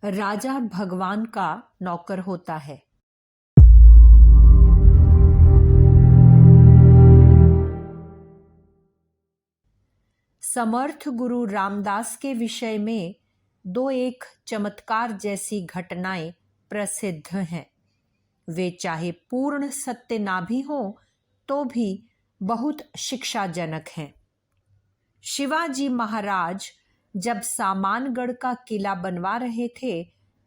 राजा भगवान का नौकर होता है। समर्थ गुरु रामदास के विषय में दो एक चमत्कार जैसी घटनाएं प्रसिद्ध हैं। वे चाहे पूर्ण सत्य ना भी हो तो भी बहुत शिक्षाजनक हैं। शिवाजी महाराज जब सामानगढ़ का किला बनवा रहे थे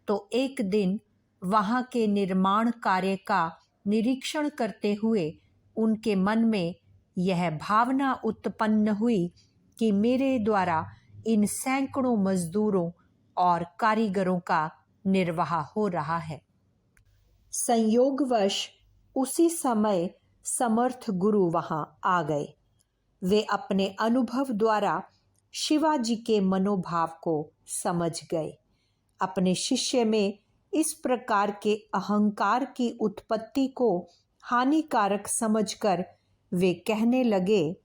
तो एक दिन वहां के निर्माण कार्य का निरीक्षण करते हुए उनके मन में यह भावना उत्पन्न हुई कि मेरे द्वारा इन सैकड़ों मजदूरों और कारीगरों का निर्वाह हो रहा है। संयोगवश उसी समय समर्थ गुरु वहां आ गए। वे अपने अनुभव द्वारा शिवाजी के मनोभाव को समझ गए। अपने शिष्य में इस प्रकार के अहंकार की उत्पत्ति को हानिकारक समझकर वे कहने लगे,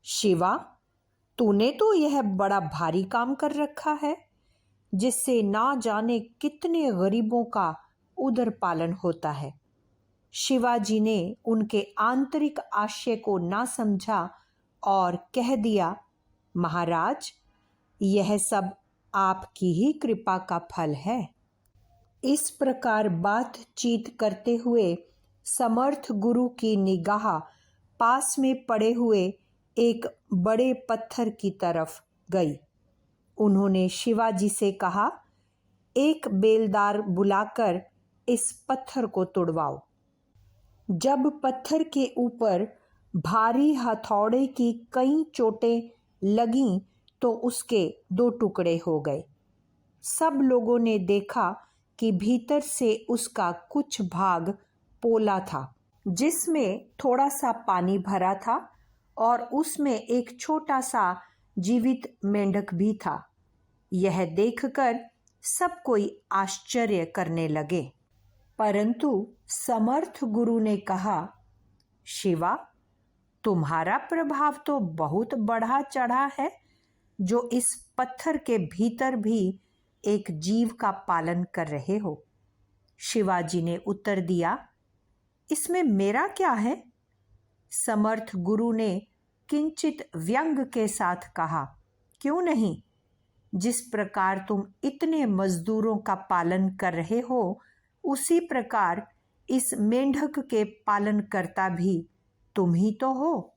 शिवा, तूने तो यह बड़ा भारी काम कर रखा है, जिससे ना जाने कितने गरीबों का उदर पालन होता है। शिवाजी ने उनके आंतरिक आशय को ना समझा और कह दिया, महाराज, यह सब आपकी ही कृपा का फल है। इस प्रकार बातचीत करते हुए समर्थ गुरु की निगाह पास में पड़े हुए एक बड़े पत्थर की तरफ गई। उन्होंने शिवाजी से कहा, एक बेलदार बुलाकर इस पत्थर को तुड़वाओ। जब पत्थर के ऊपर भारी हथौड़े की कई चोटें लगीं तो उसके दो टुकड़े हो गए। सब लोगों ने देखा कि भीतर से उसका कुछ भाग पोला था, जिसमें थोड़ा सा पानी भरा था और उसमें एक छोटा सा जीवित मेंढक भी था। यह देखकर सब कोई आश्चर्य करने लगे, परंतु समर्थ गुरु ने कहा, शिवा, तुम्हारा प्रभाव तो बहुत बढ़ा चढ़ा है, जो इस पत्थर के भीतर भी एक जीव का पालन कर रहे हो। शिवाजी ने उत्तर दिया, इसमें मेरा क्या है? समर्थ गुरु ने किंचित व्यंग के साथ कहा, क्यों नहीं? जिस प्रकार तुम इतने मजदूरों का पालन कर रहे हो, उसी प्रकार इस मेंढक के पालन करता भी तुम ही तो हो।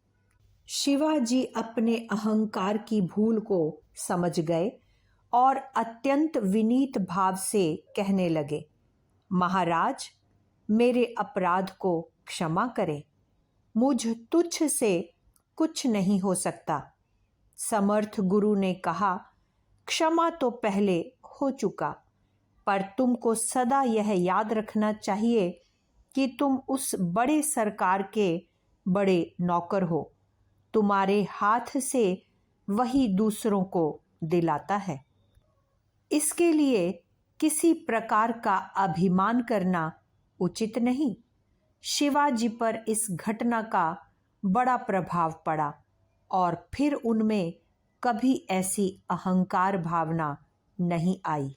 शिवाजी अपने अहंकार की भूल को समझ गए और अत्यंत विनीत भाव से कहने लगे, महाराज, मेरे अपराध को क्षमा करें। मुझ तुच्छ से कुछ नहीं हो सकता। समर्थ गुरु ने कहा, क्षमा तो पहले हो चुका, पर तुमको सदा यह याद रखना चाहिए कि तुम उस बड़े सरकार के बड़े नौकर हो। तुम्हारे हाथ से वही दूसरों को दिलाता है। इसके लिए किसी प्रकार का अभिमान करना उचित नहीं। शिवाजी पर इस घटना का बड़ा प्रभाव पड़ा और फिर उनमें कभी ऐसी अहंकार भावना नहीं आई।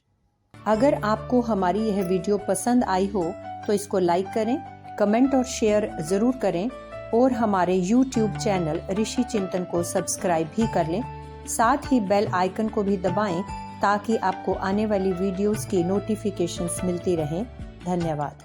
अगर आपको हमारी यह वीडियो पसंद आई हो तो इसको लाइक करें, कमेंट और शेयर ज़रूर करें और हमारे YouTube चैनल ऋषि चिंतन को सब्सक्राइब भी कर लें। साथ ही बेल आइकन को भी दबाएं ताकि आपको आने वाली वीडियोस की नोटिफिकेशंस मिलती रहें। धन्यवाद।